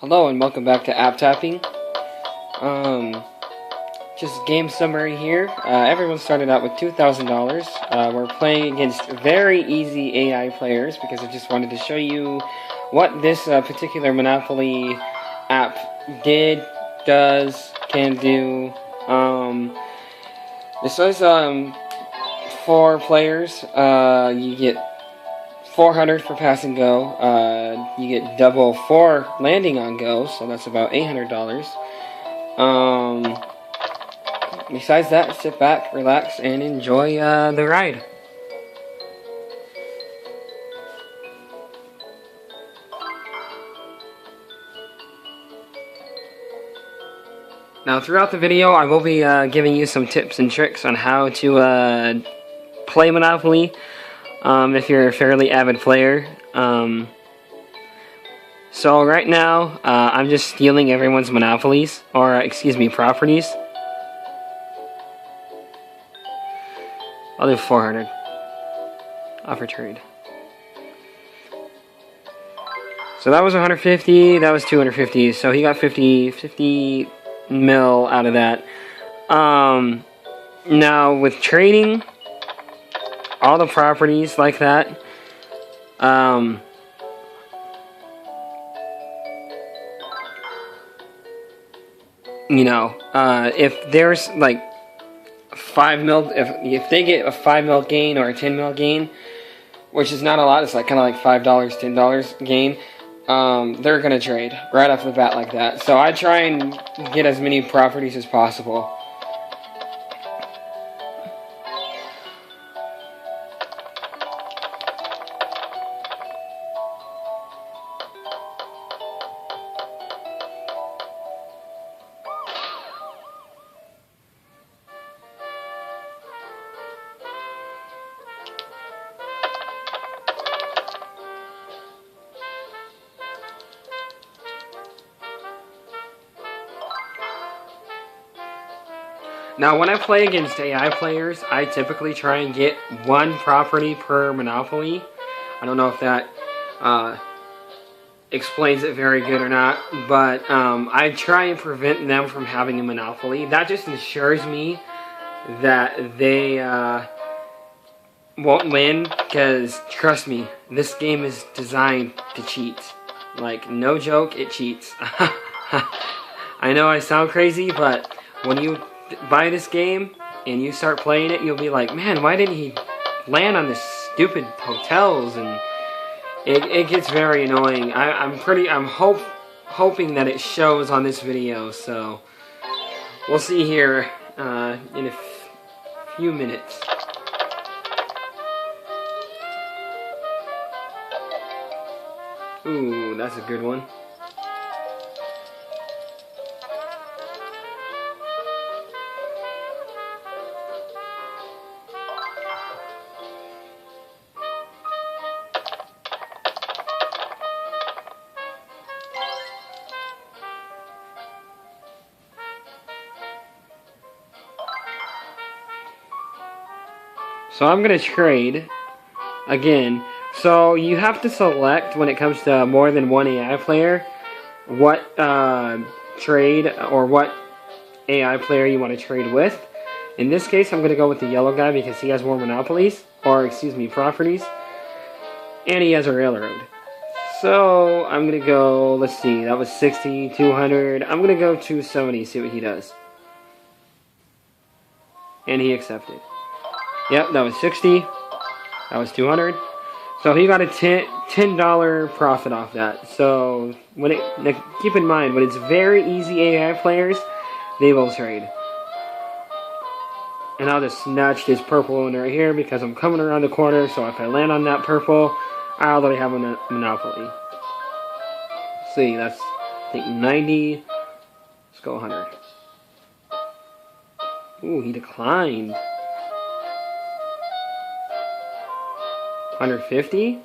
Hello and welcome back to App Tapping. Just game summary here. Everyone started out with $2,000. We're playing against very easy AI players because I just wanted to show you what this particular Monopoly app can do. This is 4 players. You get 400 for pass and go. You get double for landing on go, so that's about $800. Besides that, sit back, relax, and enjoy the ride. Now, throughout the video, I will be giving you some tips and tricks on how to play Monopoly. If you're a fairly avid player. So right now, I'm just stealing everyone's monopolies, or excuse me, properties. I'll do 400. Offer trade. So that was 150, that was 250, so he got 50 mil out of that. Now with trading all the properties like that, if there's like 5 mil, if they get a 5 mil gain or a 10 mil gain, which is not a lot, it's like kind of like $5, $10 gain, they're gonna trade right off the bat like that. So I try and get as many properties as possible. Now, when I play against AI players, I typically try and get 1 property per Monopoly. I don't know if that explains it very good or not, but I try and prevent them from having a Monopoly. That just ensures me that they won't win, because, trust me, this game is designed to cheat. Like, no joke, it cheats. I know I sound crazy, but when you buy this game and you start playing it, you'll be like, man, why didn't he land on this stupid hotels? And it gets very annoying. I'm hoping that it shows on this video, so we'll see here in a few minutes. Ooh, that's a good one. So I'm going to trade again. So you have to select, when it comes to more than one AI player, what trade or what AI player you want to trade with. In this case, I'm going to go with the yellow guy because he has more monopolies, or excuse me, properties, and he has a railroad. So I'm going to go, let's see, that was 60, 200. I'm going to go 270, see what he does. And he accepted. Yep, that was 60. That was 200. So he got a $10 profit off that. So keep in mind, when it's very easy AI players, they will trade. And I'll just snatch this purple one right here because I'm coming around the corner. So if I land on that purple, I already have a monopoly. Let's see, that's I think 90. Let's go 100. Ooh, he declined. 150.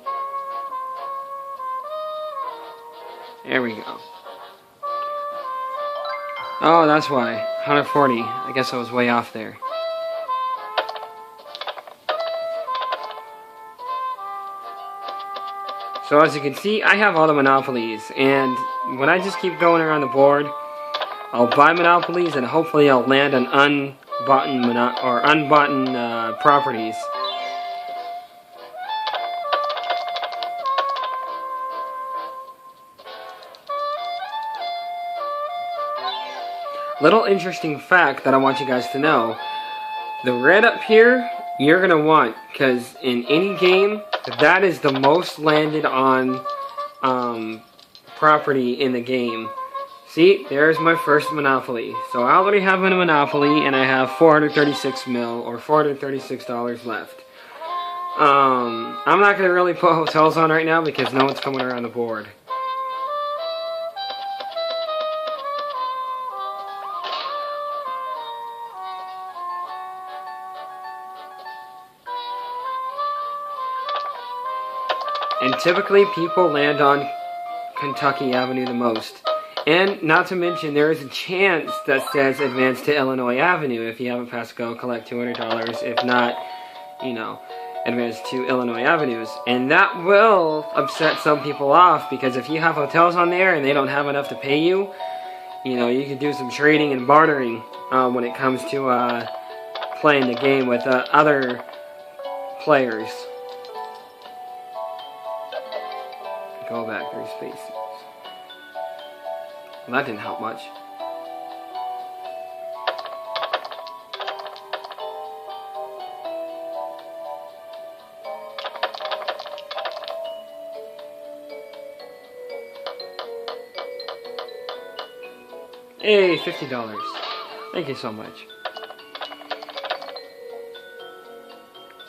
There we go. Oh, that's why. 140. I guess I was way off there. So as you can see, I have all the monopolies, and when I just keep going around the board, I'll buy monopolies, and hopefully I'll land on unbought properties. Little interesting fact that I want you guys to know. The red up here, you're going to want, because in any game, that is the most landed on property in the game. See, there's my first monopoly. So I already have a monopoly, and I have 436 mil, or $436 left. I'm not going to really put hotels on right now, because no one's coming around the board. And typically people land on Kentucky Avenue the most. And not to mention, there is a chance that says advance to Illinois Avenue. If you haven't passed go, collect $200. If not, you know, advance to Illinois Avenues. And that will upset some people off, because if you have hotels on there and they don't have enough to pay you, you know, you can do some trading and bartering when it comes to playing the game with other players. Go back 3 spaces. Well, that didn't help much. Hey, $50. Thank you so much.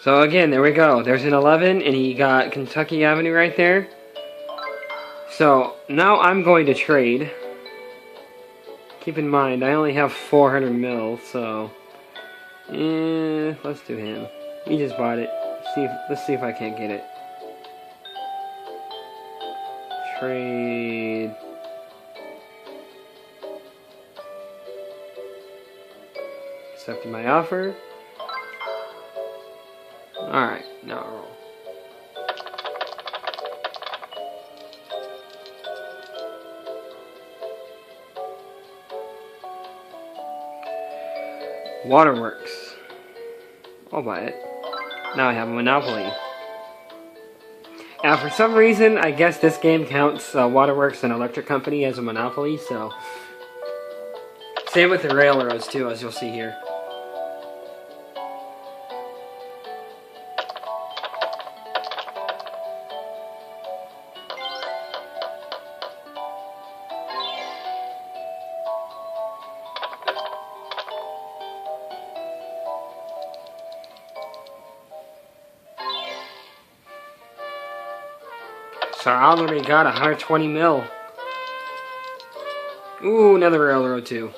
So again, there we go. There's an 11, and he got Kentucky Avenue right there. So, now I'm going to trade. Keep in mind, I only have 400 mil, so... let's do him. He just bought it. Let's see if I can't get it. Trade... Accepted my offer. Alright, now roll. Waterworks. I'll buy it. Now I have a monopoly. Now, for some reason, I guess this game counts Waterworks and Electric Company as a monopoly, so... Same with the railroads, too, as you'll see here. So I already got 120 mil. Ooh, another railroad too.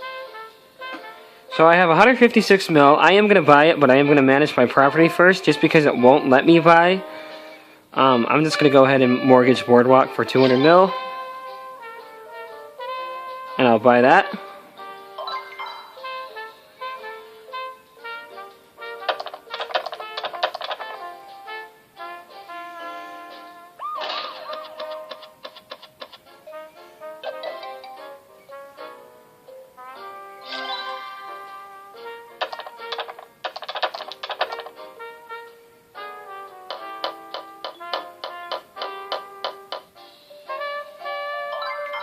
So I have 156 mil. I am going to buy it, but I am going to manage my property first, just because it won't let me buy. I'm just going to go ahead and mortgage Boardwalk for 200 mil. And I'll buy that.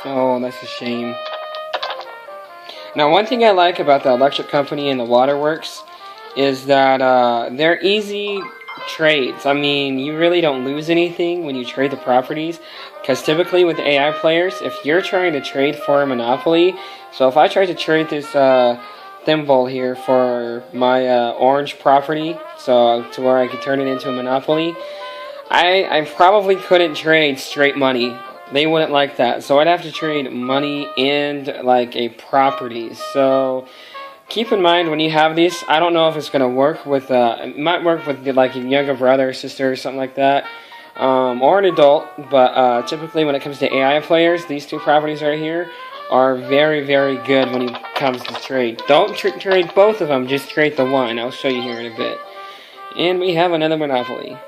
Oh, that's a shame. Now, one thing I like about the Electric Company and the Waterworks is that they're easy trades. I mean, you really don't lose anything when you trade the properties, because typically with AI players, if you're trying to trade for a monopoly, so if I tried to trade this thimble here for my orange property, so to where I could turn it into a monopoly, I probably couldn't trade straight money. They wouldn't like that. So I'd have to trade money and like a property. So keep in mind when you have these, I don't know if it's going to work with, it might work with like a younger brother or sister or something like that. Or an adult. But typically when it comes to AI players, these two properties right here are very, very good when it comes to trade. Don't trade both of them, just trade the one. I'll show you here in a bit. And we have another monopoly.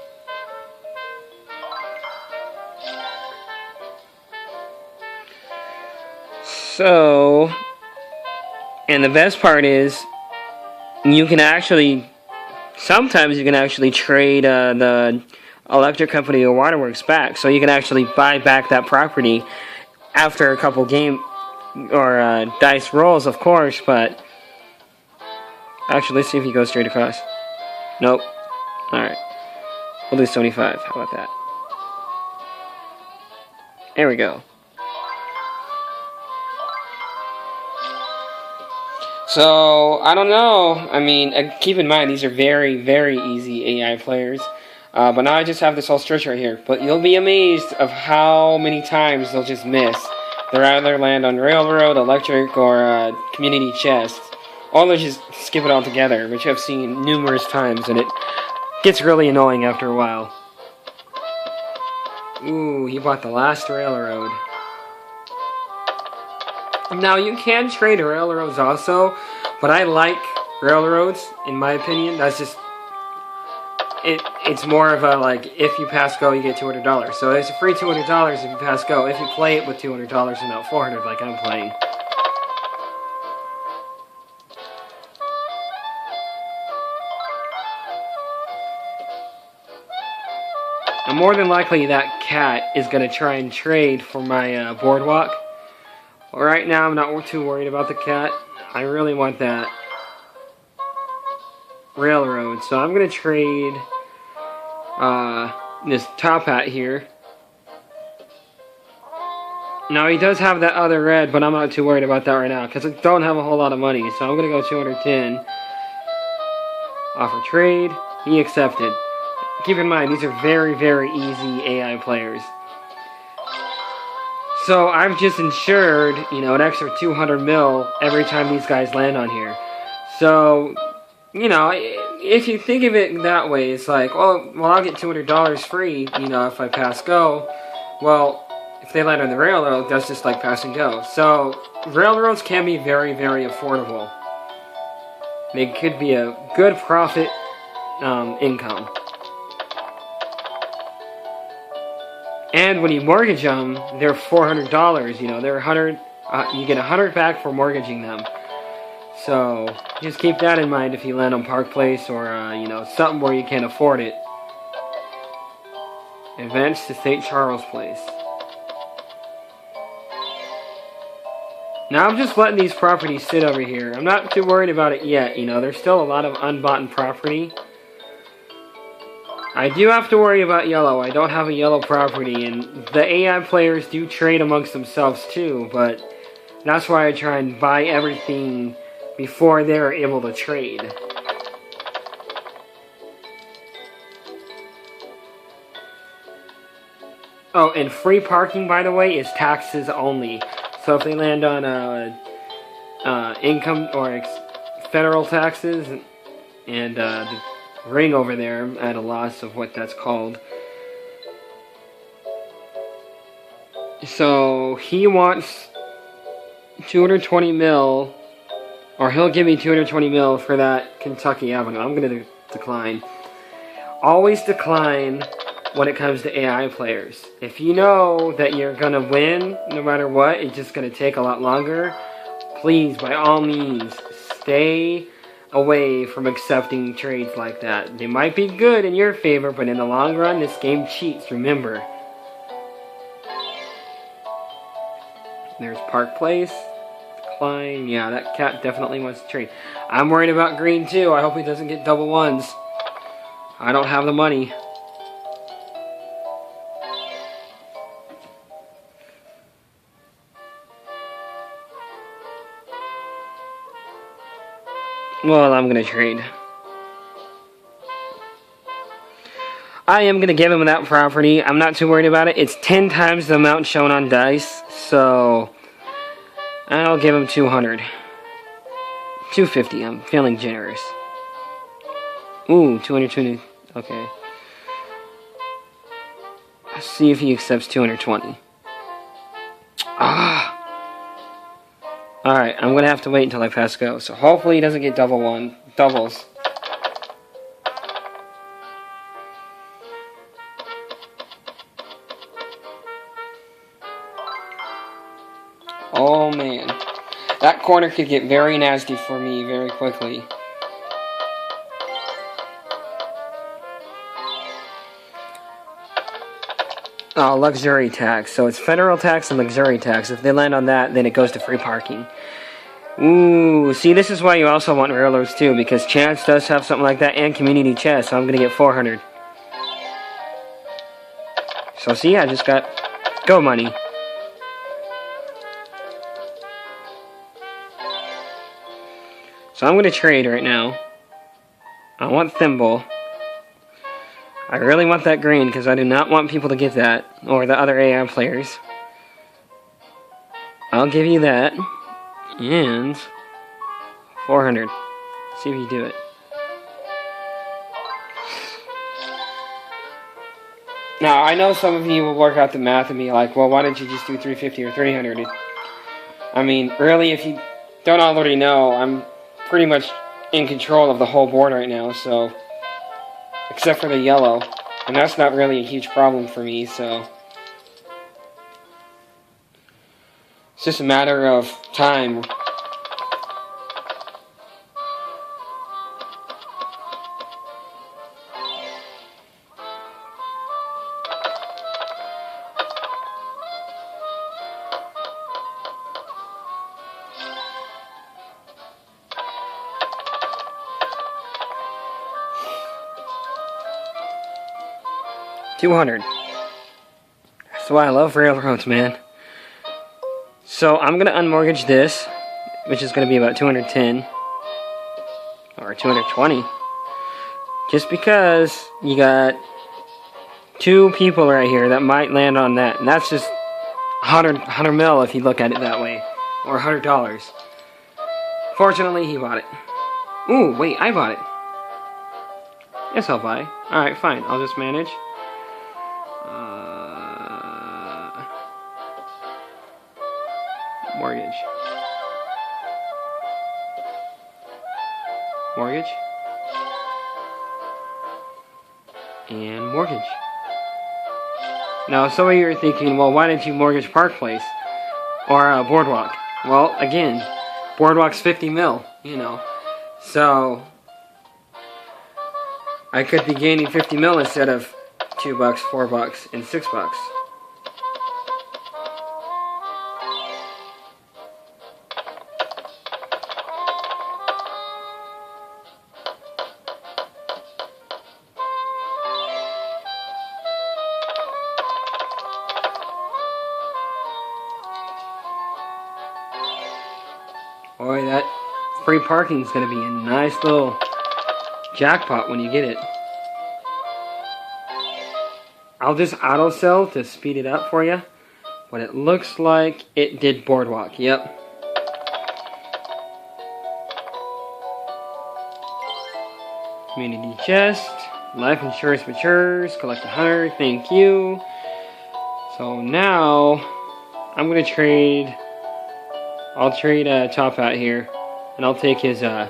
So, and the best part is, you can actually, sometimes you can actually trade the electric company or waterworks back. So you can actually buy back that property after a couple game or dice rolls, of course, but actually, let's see if he goes straight across. Nope. Alright. We'll do 75. How about that? There we go. So, I don't know. I mean, keep in mind, these are very, very easy AI players. But now I just have this whole stretch right here. But you'll be amazed of how many times they'll just miss. They'll either land on railroad, electric, or community chest. Or they'll just skip it altogether, which I've seen numerous times, and it gets really annoying after a while. Ooh, he bought the last railroad. Now, you can trade railroads also, but I like railroads, in my opinion. That's just... It's more of a, like, if you pass go, you get $200. So it's a free $200 if you pass go. If you play it with $200 and not $400 like I'm playing. And more than likely, that cat is going to try and trade for my boardwalk. Right now, I'm not too worried about the cat. I really want that railroad. So I'm going to trade this top hat here. Now, he does have that other red, but I'm not too worried about that right now, because I don't have a whole lot of money. So I'm going to go 210. Offer trade. He accepted. Keep in mind, these are very, very easy AI players. So I've just insured, you know, an extra 200 mil every time these guys land on here. So, you know, if you think of it that way, it's like, well, I'll get $200 free, you know, if I pass go. Well, if they land on the railroad, that's just like pass and go. So, railroads can be very, very affordable. They could be a good profit income. And when you mortgage them, they're $400. You know, they're $100. You get $100 back for mortgaging them. So just keep that in mind if you land on Park Place or you know, something where you can't afford it. Advance to St. Charles Place. Now I'm just letting these properties sit over here. I'm not too worried about it yet. You know, there's still a lot of unbought property. I do have to worry about yellow. I don't have a yellow property, and the AI players do trade amongst themselves too, but that's why I try and buy everything before they're able to trade. Oh, and free parking, by the way, is taxes only. So if they land on income or federal taxes and the ring over there, I'm at a loss of what that's called. So he wants 220 mil, or he'll give me 220 mil for that Kentucky Avenue. I'm going to decline. Always decline when it comes to AI players. If you know that you're going to win no matter what, it's just going to take a lot longer, please, by all means, stay away from accepting trades like that. They might be good in your favor, but in the long run, this game cheats, remember. There's Park Place. Decline. Yeah, that cat definitely wants to trade. I'm worried about green too. I hope he doesn't get double ones. I don't have the money. Well, I'm gonna trade. I am gonna give him that property. I'm not too worried about it. It's 10 times the amount shown on dice, so I'll give him 200. 250. I'm feeling generous. Ooh, 220. Okay. Let's see if he accepts 220. Ah. Alright, I'm gonna have to wait until I pass go. So hopefully he doesn't get doubles. Oh man. That corner could get very nasty for me very quickly. Oh, luxury tax. So it's federal tax and luxury tax. If they land on that, then it goes to free parking. Ooh, see, this is why you also want railroads too, because Chance does have something like that and community chest, so I'm gonna get 400. So see, I just got go money. So I'm gonna trade right now. I want Thimble. I really want that green because I do not want people to get that, or the other AI players. I'll give you that. And 400. See if you do it. Now, I know some of you will work out the math and be like, well, why didn't you just do 350 or 300? I mean, really, if you don't already know, I'm pretty much in control of the whole board right now, so... Except for the yellow. And that's not really a huge problem for me, so... It's just a matter of time. $200. That's why I love railroads, man. So I'm gonna unmortgage this, which is gonna be about 210 or 220, just because you got two people right here that might land on that, and that's just 100 mil if you look at it that way, or $100. Fortunately, he bought it. Ooh, wait, I bought it. Yes, I'll buy. All right, fine. I'll just manage. Mortgage. Mortgage. And mortgage. Now, some of you are thinking, well, why didn't you mortgage Park Place? Or Boardwalk? Well, again, Boardwalk's 50 mil, you know. So, I could be gaining 50 mil instead of $2, $4, and $6. Boy, that free parking is going to be a nice little jackpot when you get it. I'll just auto sell to speed it up for you. But it looks like it did Boardwalk. Yep. Community chest. Life insurance matures. Collect 100. Thank you. So now I'm going to trade... I'll trade Top Hat here, and I'll take his a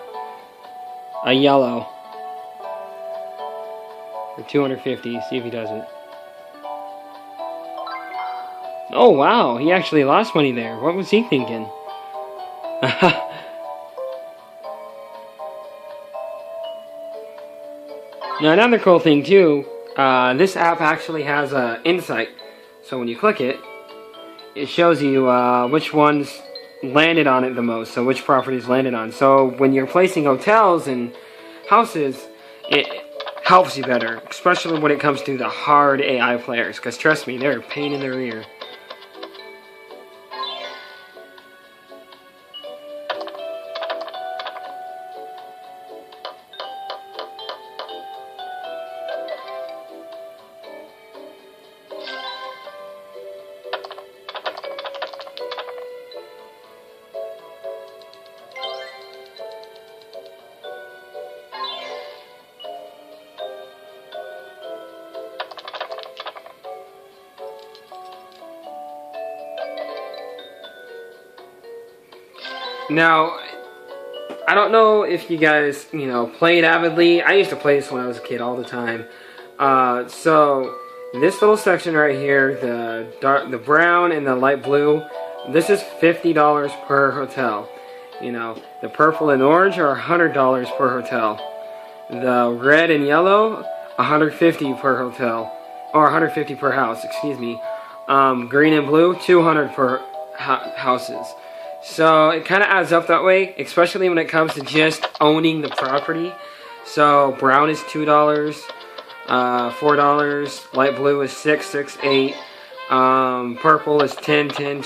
yellow for 250. See if he does it. Oh wow, he actually lost money there. What was he thinking? Now another cool thing too, this app actually has insight. So when you click it, it shows you which ones landed on it the most, so which properties landed on. So when you're placing hotels and houses, it helps you better, especially when it comes to the hard AI players, because trust me, they're a pain in the rear. Now, I don't know if you guys, play it avidly. I used to play this when I was a kid all the time. So, this little section right here, the brown and the light blue, This is $50 per hotel. You know, the purple and orange are $100 per hotel. The red and yellow, $150 per hotel, or $150 per house. Excuse me. Green and blue, $200 per houses. So it kind of adds up that way, especially when it comes to just owning the property. So brown is $2, $4. Light blue is $6, $6, $8. Purple is $10, $10,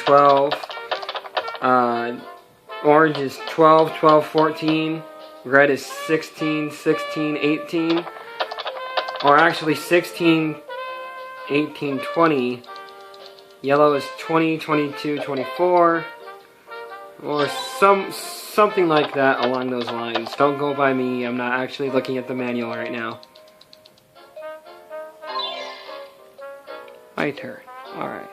$12. Orange is $12, $12, $14. Red is $16, $16, $18. Or actually $16, $18, $20. Yellow is $20, $22, $24. Or something like that along those lines. Don't go by me. I'm not actually looking at the manual right now. My turn. Alright.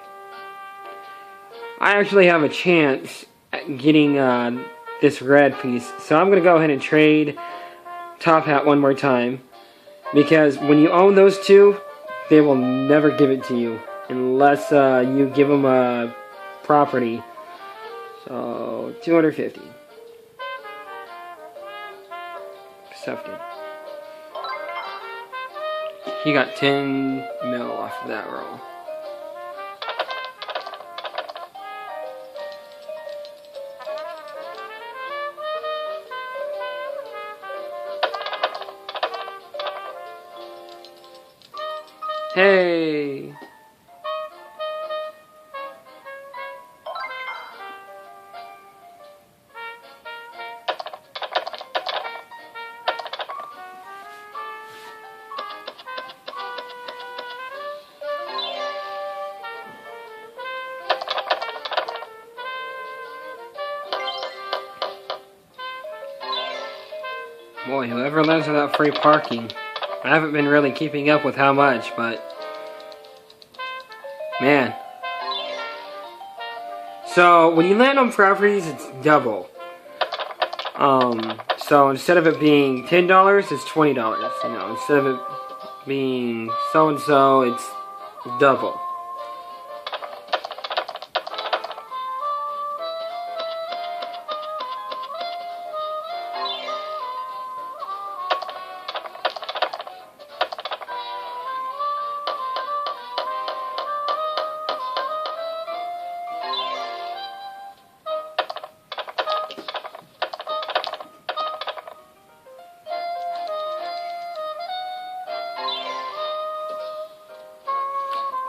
I actually have a chance at getting this red piece. So I'm going to go ahead and trade Top Hat one more time. Because when you own those two, they will never give it to you. Unless you give them a property. So, 250. Accepted. He got 10 mil off of that roll. Hey! Boy, whoever lives without free parking. I haven't been really keeping up with how much, but man. So when you land on properties, it's double. So instead of it being $10, it's $20. You know, instead of it being so and so, it's double.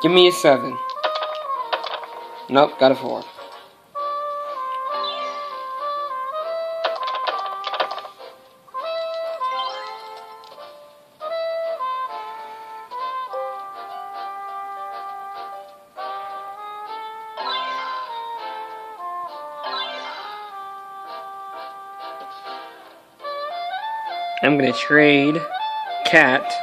Give me a 7. Nope, got a 4. I'm gonna trade Cat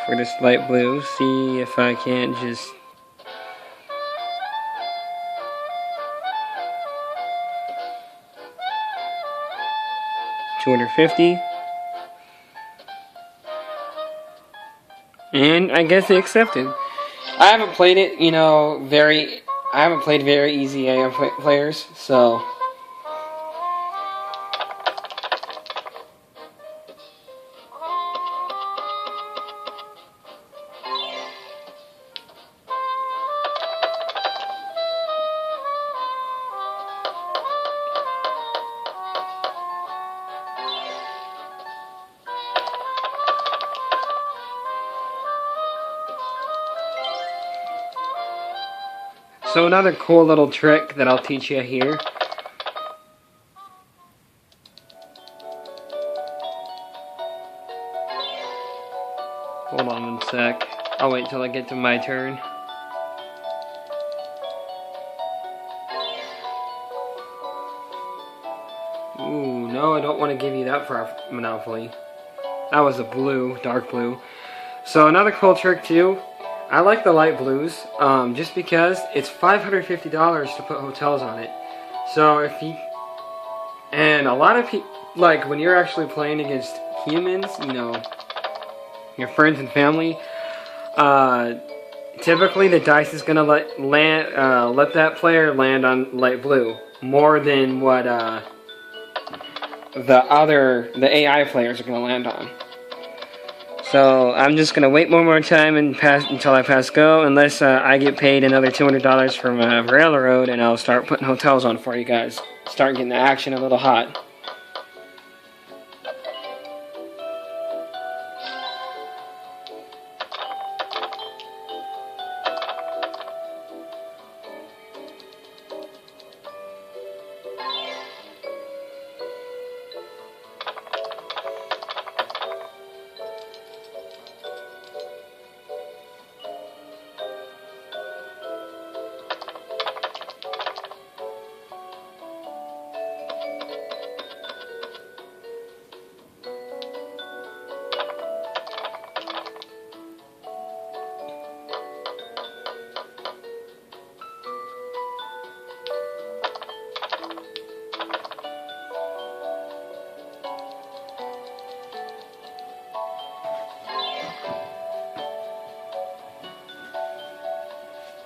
for this light blue, see if I can't just $250, and I guess they accepted. I haven't played it, you know, I haven't played very easy AM players, so So another cool little trick that I'll teach you here. Hold on one sec. I'll wait till I get to my turn. Ooh, no, I don't want to give you that for Monopoly. That was a blue, dark blue. So another cool trick too. I like the light blues, just because it's $550 to put hotels on it. So if you, and a lot of people, like when you're actually playing against humans, you know, your friends and family, typically the dice is gonna let that player land on light blue more than what the AI players are gonna land on. So I'm just gonna wait one more time and until I pass go, unless I get paid another $200 from Railroad, and I'll start putting hotels on for you guys. Start getting the action a little hot.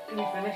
Can you finish?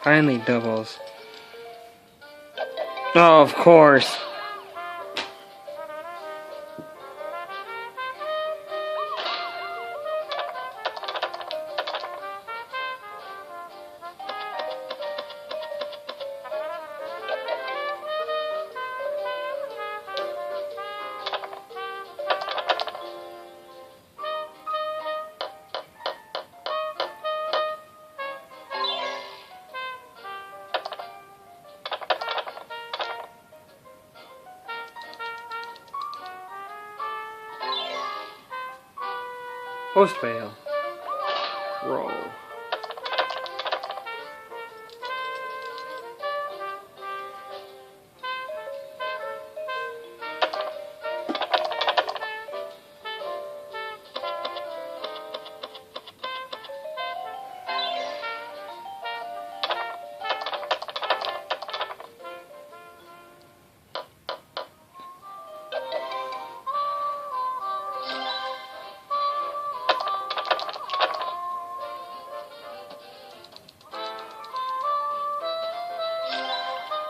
Finally doubles. Oh, of course. Post fail. Roll.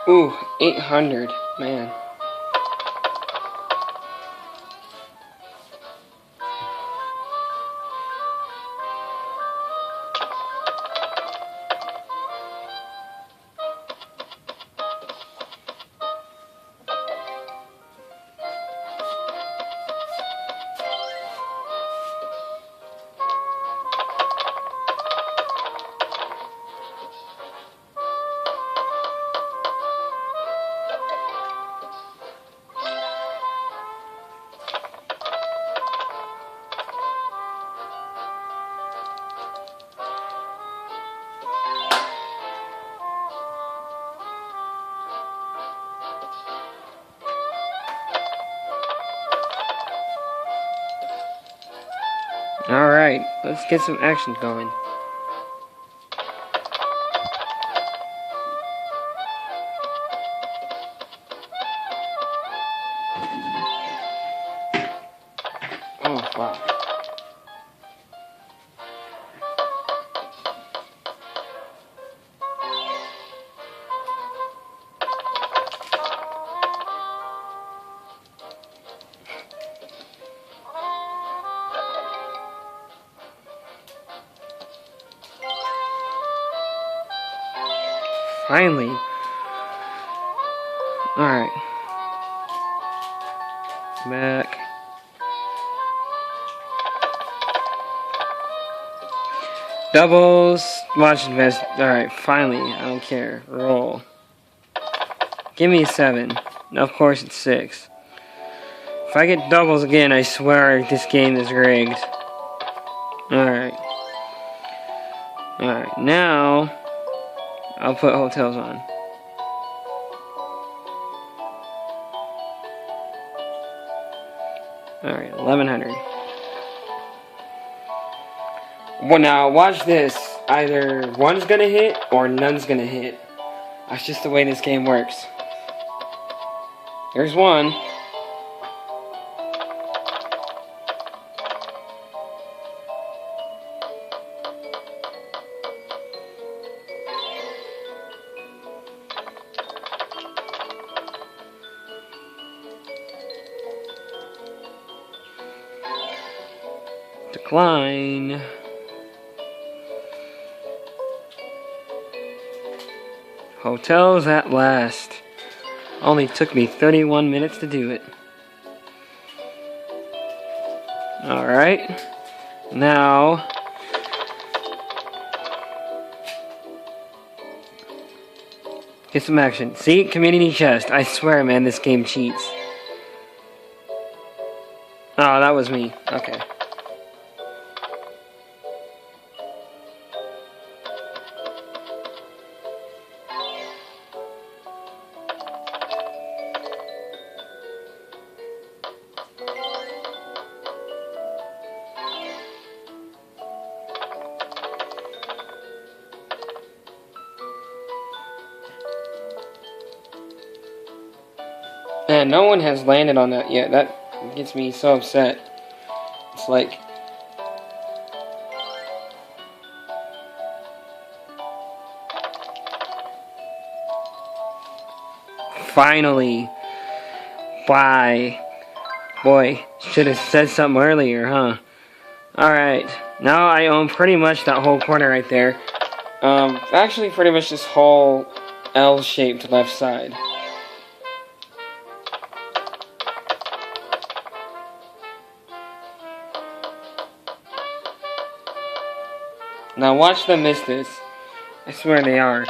Ooh, 800, man. Alright, let's get some action going. Oh, wow. Finally. Alright. Back. Doubles. Watch invest. Alright, finally. I don't care. Roll. Give me a 7. Of course it's 6. If I get doubles again, I swear this game is rigged. Alright. Alright, now I'll put hotels on. Alright, 1100. Well, now watch this. Either one's gonna hit or none's gonna hit. That's just the way this game works. Here's one. Decline. Hotels at last. Only took me 31 minutes to do it. Alright. Now get some action. See? Community chest. I swear, man, this game cheats. Oh, that was me. Okay. Man, no one has landed on that yet. That gets me so upset. It's like... Finally. Bye. Boy, should have said something earlier, huh? Alright. Now I own pretty much that whole corner right there. Actually pretty much this whole L-shaped left side. Now watch them miss this. I swear they are.